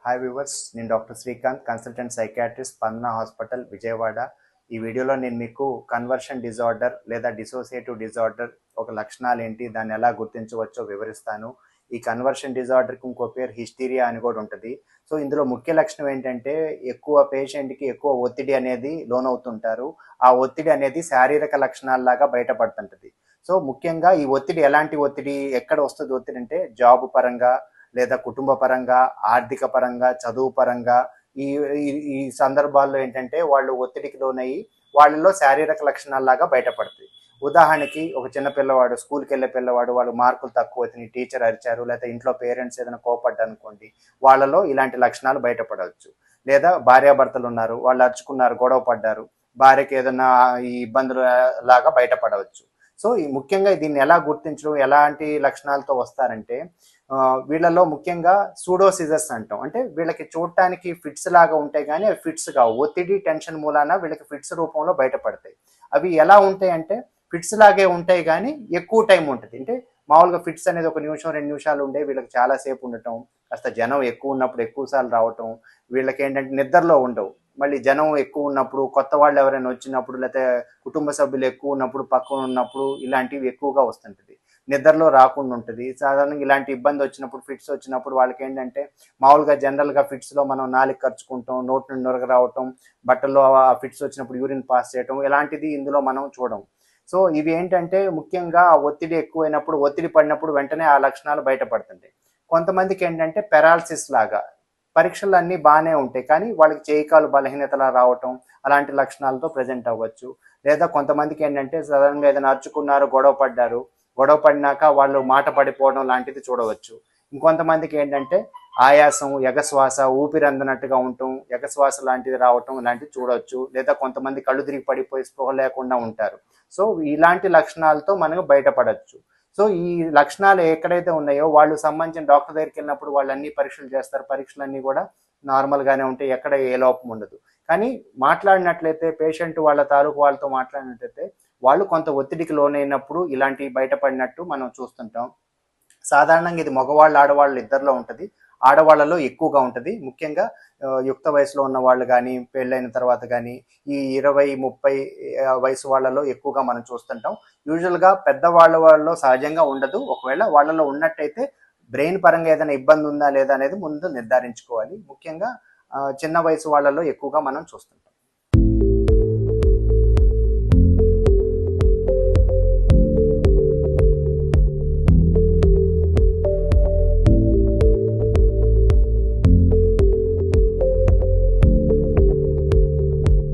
Hi viewers, నేను doctor Srikanth, consultant psychiatrist, స్పందన hospital, Vijayawada. ఈ వీడియోలో నేను మీకు కన్వర్షన్ డిజార్డర్ లేదా డిసోసియేటివ్ డిజార్డర్ ఒక లక్షణాలు ఏంటి, దాన్ని ఎలా గుర్తించవచ్చో వివరిస్తాను. ఈ కన్వర్షన్ డిజార్డర్కి ఇంకో పేరు హిస్టీరియా అని కూడా ఉంటుంది. సో ఇందులో ముఖ్య లక్షణం ఏంటంటే ఎక్కువ పేషెంట్కి ఎక్కువ ఒత్తిడి అనేది లోనవుతుంటారు. ఆ ఒత్తిడి అనేది శారీరక లక్షణాలలాగా బయటపడుతుంటుంది. సో ముఖ్యంగా ఈ ఒత్తిడి ఎలాంటి ఒత్తిడి, ఎక్కడ వస్తుంది ఒత్తిడి అంటే జాబు పరంగా లేదా కుటుంబ పరంగా, ఆర్థిక పరంగా, చదువు పరంగా ఈ ఈ సందర్భాల్లో ఏంటంటే వాళ్ళు ఒత్తిడికి లోనయ్యి వాళ్ళలో శారీరక లక్షణాల్లాగా బయటపడుతుంది. ఉదాహరణకి ఒక చిన్న పిల్లవాడు, స్కూల్కి వెళ్ళే పిల్లవాడు, వాళ్ళు మార్కులు తక్కువ వచ్చినాయి, టీచర్ అరిచారు, లేదా ఇంట్లో పేరెంట్స్ ఏదైనా కోపడ్డారనుకోండి, వాళ్ళలో ఇలాంటి లక్షణాలు బయటపడవచ్చు. లేదా భార్యాభర్తలు ఉన్నారు, వాళ్ళు అరుచుకున్నారు, గొడవ పడ్డారు, భార్యకి ఏదైనా ఈ ఇబ్బందులు లాగా బయటపడవచ్చు. సో ఈ ముఖ్యంగా దీన్ని ఎలా గుర్తించడం, ఎలాంటి లక్షణాలతో వస్తారంటే వీళ్ళలో ముఖ్యంగా సూడోసిజస్ అంటాం. అంటే వీళ్ళకి చూడటానికి ఫిట్స్ లాగా ఉంటాయి కానీ అవి ఫిట్స్ కావు. ఒత్తిడి, టెన్షన్ మూలాన వీళ్ళకి ఫిట్స్ రూపంలో బయటపడతాయి. అవి ఎలా ఉంటాయి అంటే ఫిట్స్ లాగే ఉంటాయి కానీ ఎక్కువ టైం ఉంటుంది. అంటే మామూలుగా ఫిట్స్ అనేది 1 నిమిషం 2 నిమిషాలు ఉండే, వీళ్ళకి చాలాసేపు ఉండటం, కాస్త జనం ఎక్కువ ఉన్నప్పుడు ఎక్కువసార్లు రావటం, వీళ్ళకి ఏంటంటే నిద్రలో ఉండవు. మళ్ళీ జనం ఎక్కువ ఉన్నప్పుడు, కొత్త వాళ్ళు ఎవరైనా వచ్చినప్పుడు, లేకపోతే కుటుంబ సభ్యులు ఎక్కువ ఉన్నప్పుడు, పక్కన ఉన్నప్పుడు ఇలాంటివి ఎక్కువగా వస్తుంటుంది. నిద్రలో రాకుండా ఉంటుంది. సాధారణంగా ఇలాంటి ఇబ్బంది వచ్చినప్పుడు, ఫిట్స్ వచ్చినప్పుడు వాళ్ళకి ఏంటంటే మామూలుగా జనరల్గా ఫిట్స్లో మనం నాలుగు ఖర్చుకుంటాం, నోటి నుండి నొరగ రావటం, బట్టల్లో ఆ ఫిట్స్ వచ్చినప్పుడు యూరిన్ పాస్ చేయటం, ఇలాంటిది ఇందులో మనం చూడం. సో ఇవి ఏంటంటే ముఖ్యంగా ఒత్తిడి ఎక్కువైనప్పుడు, ఒత్తిడి పడినప్పుడు వెంటనే ఆ లక్షణాలు బయటపడుతుంటాయి. కొంతమందికి ఏంటంటే పెరాలసిస్ లాగా పరీక్షలు అన్నీ బాగానే ఉంటాయి కానీ వాళ్ళకి చేయికాలు బలహీనతలా రావటం, అలాంటి లక్షణాలతో ప్రజెంట్ అవ్వచ్చు. లేదా కొంతమందికి ఏంటంటే సడన్గా ఏదైనా అరుచుకున్నారు, గొడవ పడినాక వాళ్ళు మాట పడిపోవడం లాంటిది చూడవచ్చు. ఇంకొంతమందికి ఏంటంటే ఆయాసం, ఎగశ్వాస, ఊపిరి అందనట్టుగా ఉండటం, ఎగశ్వాస లాంటిది రావటం ఇలాంటివి చూడవచ్చు. లేదా కొంతమంది కళ్ళు తిరిగి పడిపోయి స్పృహ లేకుండా ఉంటారు. సో ఇలాంటి లక్షణాలతో మనకు బయటపడవచ్చు. సో ఈ లక్షణాలు ఎక్కడైతే ఉన్నాయో వాళ్ళు సంబంధించిన డాక్టర్ దగ్గరికి వెళ్ళినప్పుడు వాళ్ళు అన్ని పరీక్షలు చేస్తారు. పరీక్షలన్నీ కూడా నార్మల్గానే ఉంటాయి, ఎక్కడ ఏ లోపం ఉండదు. కానీ మాట్లాడినట్లయితే పేషెంట్ వాళ్ళ తాలూకు వాళ్ళతో మాట్లాడినట్లయితే వాళ్ళు కొంత ఒత్తిడికి లోనైనప్పుడు ఇలాంటివి బయటపడినట్టు మనం చూస్తుంటాం. సాధారణంగా ఇది మగవాళ్ళు ఆడవాళ్ళు ఇద్దరిలో ఉంటుంది. ఆడవాళ్ళలో ఎక్కువగా ఉంటుంది. ముఖ్యంగా యుక్త వయసులో ఉన్న వాళ్ళు కానీ, పెళ్ళైన తర్వాత కానీ, ఈ 20-30 వయసు వాళ్ళలో ఎక్కువగా మనం చూస్తుంటాం. యూజువల్గా వాళ్ళలో సహజంగా ఉండదు. ఒకవేళ వాళ్ళలో ఉన్నట్టయితే బ్రెయిన్ పరంగా ఏదైనా ఇబ్బంది ఉందా లేదా అనేది ముందు నిర్ధారించుకోవాలి. ముఖ్యంగా చిన్న వయసు వాళ్ళలో ఎక్కువగా మనం చూస్తుంటాం.